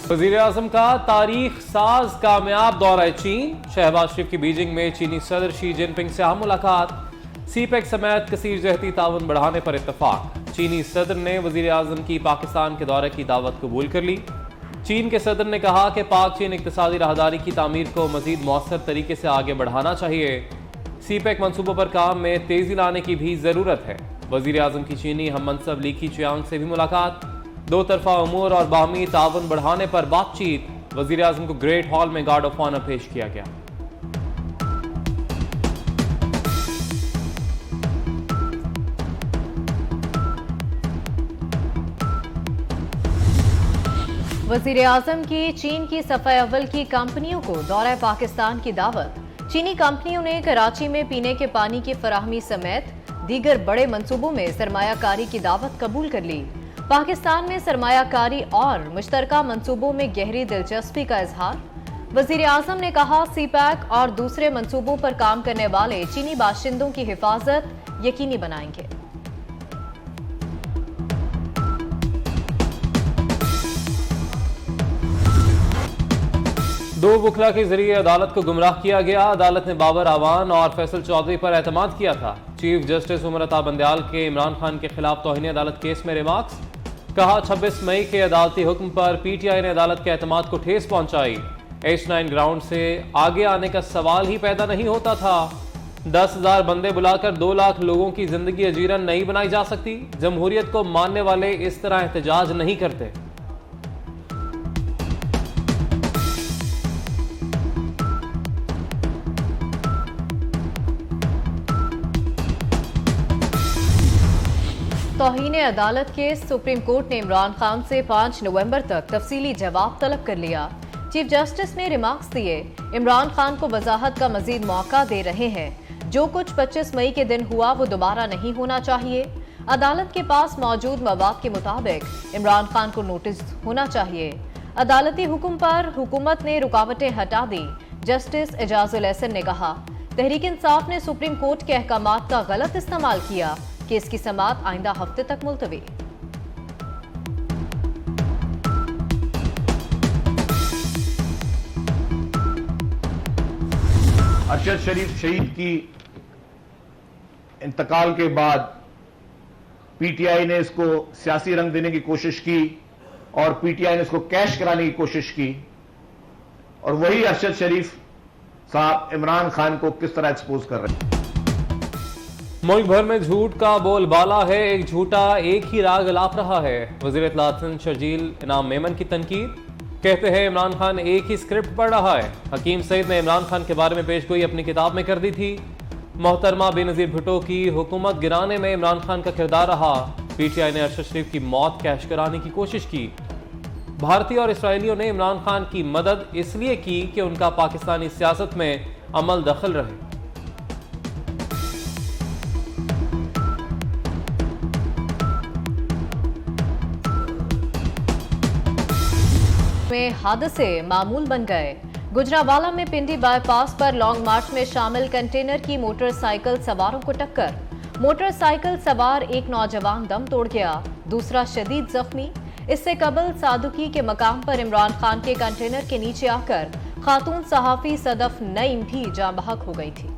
वज़ीर-ए-आज़म का तारीख साज कामयाब दौरा चीन। शहबाज शरीफ की बीजिंग में चीनी सदर शी जिनपिंग से अहम मुलाकात। सीपेक समेत कसीर जहती ताउन बढ़ाने पर इत्तफाक। चीनी सदर ने वज़ीर-ए-आज़म की पाकिस्तान के दौरे की दावत कबूल कर ली। चीन के सदर ने कहा कि पाक चीन इक़्तिसादी राहदारी की तामीर को मज़ीद मौसर तरीके से आगे बढ़ाना चाहिए। सीपेक मनसूबों पर काम में तेज़ी लाने की भी ज़रूरत है। वज़ीर-ए-आज़म की चीनी हम मनसब ली कीचियांग से भी मुलाकात। दो तरफा उमूर और बाहमी ताउन बढ़ाने पर बातचीत। वज़ीर-ए-आज़म को ग्रेट हॉल में गार्ड ऑफ ऑनर पेश किया गया। वज़ीर-ए-आज़म की चीन की सफ़े अव्वल की कंपनियों को दौरा पाकिस्तान की दावत। चीनी कंपनियों ने कराची में पीने के पानी की फराहमी समेत दीगर बड़े मंसूबों में सरमायाकारी की दावत कबूल कर ली। पाकिस्तान में सरमायाकारी और मुश्तरका मंसूबों में गहरी दिलचस्पी का इजहार। वज़ीर-ए-आज़म ने कहा, सीपैक और दूसरे मंसूबों पर काम करने वाले चीनी बाशिंदों की हिफाजत यकीनी बनाएंगे। दो बुखला के जरिए अदालत को गुमराह किया गया। अदालत ने बाबर आवान और फैसल चौधरी पर एतमाद किया था। चीफ जस्टिस उमरता बंदयाल के इमरान खान के खिलाफ तौहीन अदालत केस में रिमार्क्स। कहा, 26 मई के अदालती हुक्म पर पीटीआई ने अदालत के एतमाद को ठेस पहुंचाई। H9 ग्राउंड से आगे आने का सवाल ही पैदा नहीं होता था। 10,000 बंदे बुलाकर 2 लाख लोगों की जिंदगी अजीरन नहीं बनाई जा सकती। जमहूरियत को मानने वाले इस तरह एहतजाज नहीं करते। तौहीन अदालत के सुप्रीम कोर्ट ने इमरान खान से 5 नवंबर तक तफसीली जवाब तलब कर लिया। चीफ जस्टिस ने रिमार्क्स दिए, इमरान खान को वजाहत का मजीद मौका दे रहे हैं। जो कुछ 25 मई के दिन हुआ वो दोबारा नहीं होना चाहिए। अदालत के पास मौजूद मवाद के मुताबिक इमरान खान को नोटिस होना चाहिए। अदालती हुक्म पर हुकूमत ने रुकावटें हटा दी। जस्टिस एजाजुल एहसन ने कहा, तहरीक इंसाफ ने सुप्रीम कोर्ट के अहकामात का गलत इस्तेमाल किया। केस की समाअत आइंदा हफ्ते तक मुलतवी। अरशद शरीफ शहीद की इंतकाल के बाद पीटीआई ने इसको सियासी रंग देने की कोशिश की और पीटीआई ने इसको कैश कराने की कोशिश की, और वही अरशद शरीफ साहब इमरान खान को किस तरह एक्सपोज कर रहे हैं। मुल्क भर में झूठ का बोलबाला है। एक झूठा एक ही राग अलाप रहा है। वज़ीर इत्तलात शर्जील इनाम मेमन की तनकीद। कहते हैं इमरान खान एक ही स्क्रिप्ट पढ़ रहा है। हकीम सईद ने इमरान खान के बारे में पेशगोई अपनी किताब में कर दी थी। मोहतरमा बेनज़ीर भुट्टो की हुकूमत गिराने में इमरान खान का किरदार रहा। पीटीआई ने अरशद शरीफ की मौत कैश कराने की कोशिश की। भारतीय और इसराइलियों ने इमरान खान की मदद इसलिए की कि उनका पाकिस्तानी सियासत में अमल दखल रहे। में हादसे मामूल बन गए। गुजरावाला में पिंडी बाईपास पर लॉन्ग मार्च में शामिल कंटेनर की मोटरसाइकिल सवारों को टक्कर। मोटरसाइकिल सवार एक नौजवान दम तोड़ गया, दूसरा शदीद जख्मी। इससे कबल सादुकी के मकाम पर इमरान खान के कंटेनर के नीचे आकर खातून सहाफी सदफ नईम भी जाँ बहक हो गई थी।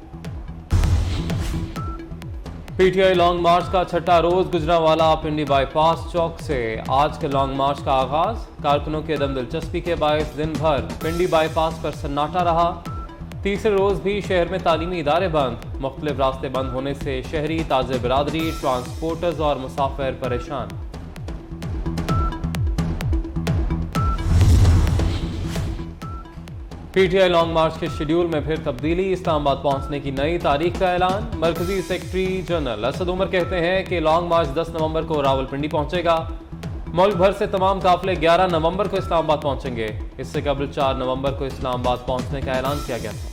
पीटीआई लॉन्ग मार्च का छठा रोज गुजरावाला पिंडी बाईपास चौक से आज के लॉन्ग मार्च का आगाज। कारकुनों के दम दिलचस्पी के बायस दिन भर पिंडी बाईपास पर सन्नाटा रहा। तीसरे रोज भी शहर में तालीमी इदारे बंद। मुख्तलिफ रास्ते बंद होने से शहरी, ताजे बिरादरी, ट्रांसपोर्टर्स और मुसाफिर परेशान। पीटीआई लॉन्ग मार्च के शेड्यूल में फिर तब्दीली। इस्लामाबाद पहुंचने की नई तारीख का ऐलान। मरकजी सेक्रेटरी जनरल असद उमर कहते हैं कि लॉन्ग मार्च 10 नवंबर को रावलपिंडी पहुंचेगा। मुल्क भर से तमाम काफिले 11 नवंबर को इस्लामाबाद पहुंचेंगे। इससे कबल 4 नवंबर को इस्लामाबाद पहुंचने का ऐलान किया गया था।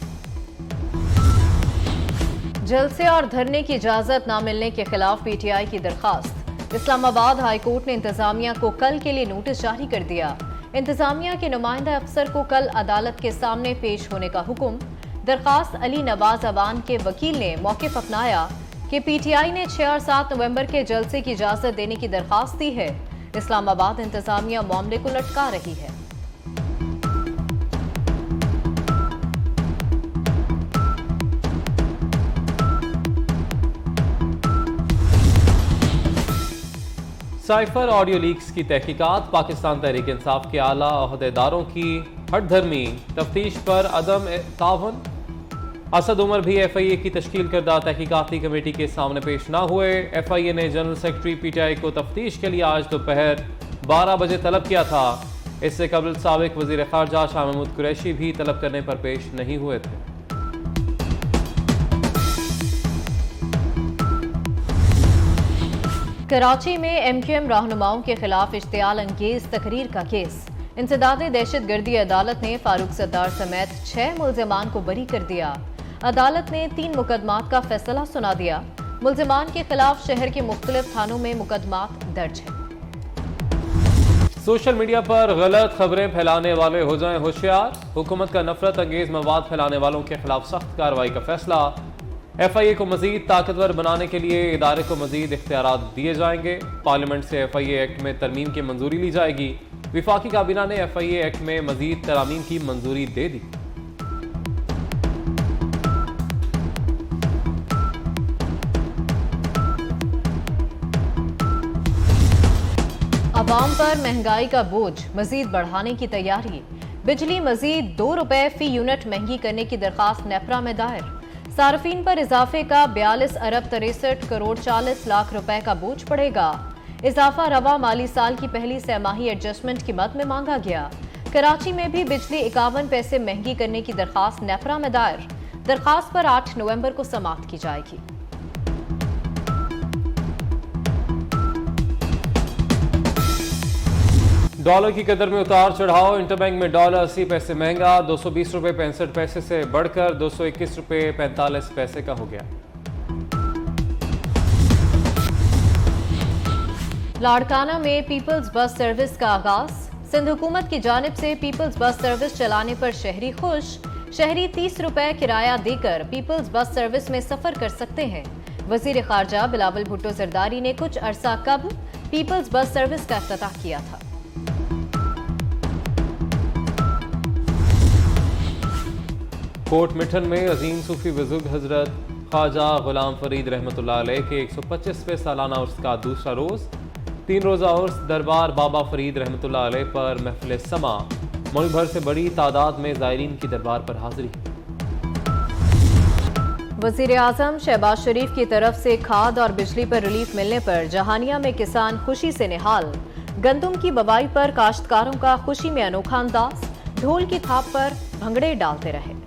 जलसे और धरने की इजाजत न मिलने के खिलाफ पीटीआई की दरखास्त। इस्लामाबाद हाई कोर्ट ने इंतजामिया को कल के लिए नोटिस जारी कर दिया। इंतजामिया के नुमाइंदा अफसर को कल अदालत के सामने पेश होने का हुक्म। दरखास्त अली नवाज अवान के वकील ने मौक़िफ़ अपनाया कि पीटीआई ने 6 और 7 नवंबर के जलसे की इजाजत देने की दरखास्त दी है। इस्लामाबाद इंतजामिया मामले को लटका रही है। साइफर ऑडियो लीक्स की तहकीकात, पाकिस्तान तहरीक इंसाफ के आला ओहदेदारों की हठधर्मी, तफ्तीश पर अदम तावन। असद उमर भी FIA की तश्कील करदा तहकीकाती कमेटी के सामने पेश ना हुए। FIA ने जनरल सेक्रेटरी PTI को तफ्तीश के लिए आज दोपहर 12 बजे तलब किया था। इससे कबल साबिक वजीर खारजा शाह महमूद कुरैशी भी तलब करने पर पेश नहीं हुए थे। कराची में MQM रहनुमाओं के खिलाफ इश्तियाल अंगेज तकरीर का केस। इंसदादे दहशतगर्दी अदालत ने फारूक सत्तार समेत 6 मुल्जिमान को बरी कर दिया। अदालत ने 3 मुकदमात का फैसला सुना दिया। मुल्जिमान के खिलाफ शहर के मुख्तलिफ थानों में मुकदमात दर्ज है। सोशल मीडिया पर गलत खबरें फैलाने वाले हो जाएं होशियार। हुकूमत का नफरत अंगेज मवाद फैलाने वालों के खिलाफ सख्त कार्रवाई का फैसला। FIA को मजीद ताकतवर बनाने के लिए इदारे को मजीद इख्तियारात दिए जाएंगे। पार्लियामेंट से FIA एक्ट में तरमीम की मंजूरी ली जाएगी। विफाकी काबीना ने FIA एक्ट में मजीद तरामीम की मंजूरी दे दी। अवाम पर महंगाई का बोझ मजीद बढ़ाने की तैयारी। बिजली मजीद 2 रुपए फी यूनिट महंगी करने की दरखास्त नेपरा में दायर। सार्फिन पर इजाफे का 42 अरब 63 करोड़ 40 लाख रुपए का बोझ पड़ेगा। इजाफा रवा माली साल की पहली सहमाही एडजस्टमेंट की मद में मांगा गया। कराची में भी बिजली 51 पैसे महंगी करने की दरखास्त नेपरा में दायर। दरखास्त पर 8 नवंबर को समाप्त की जाएगी। डॉलर की कदर में उतार चढ़ाव। इंटरबैंक में डॉलर 80 पैसे महंगा, 220 रुपए 65 पैसे से बढ़कर 221 रुपए 45 पैसे का हो गया। लाड़काना में पीपल्स बस सर्विस का आगाज। सिंध हुकूमत की जानिब से पीपल्स बस सर्विस चलाने पर शहरी खुश। शहरी 30 रुपए किराया देकर पीपल्स बस सर्विस में सफर कर सकते हैं। वजीर खारजा बिलावल भुट्टो जरदारी ने कुछ अरसा कबल पीपल्स बस सर्विस का इफ्तिताह किया था। कोट मिठन में अजीम सूफी बुजुर्ग हजरत ख्वाजा गुलाम फरीद रहमतुल्लाह अलैह के 125वें सालाना उर्स का दूसरा रोज। 3 रोज़ा उर्स दरबार बाबा फरीद रहमतुल्लाह अलैह पर महफिल समा। मुल्क भर से बड़ी तादाद में ज़ायरीन की दरबार पर हाजिरी। वजीर आजम शहबाज शरीफ की तरफ से खाद और बिजली पर रिलीफ मिलने पर जहानिया में किसान खुशी से निहाल। गंदम की बवाई पर काश्तकारों का खुशी में अनोखा अंदाज। ढोल की थाप पर भंगड़े डालते रहे।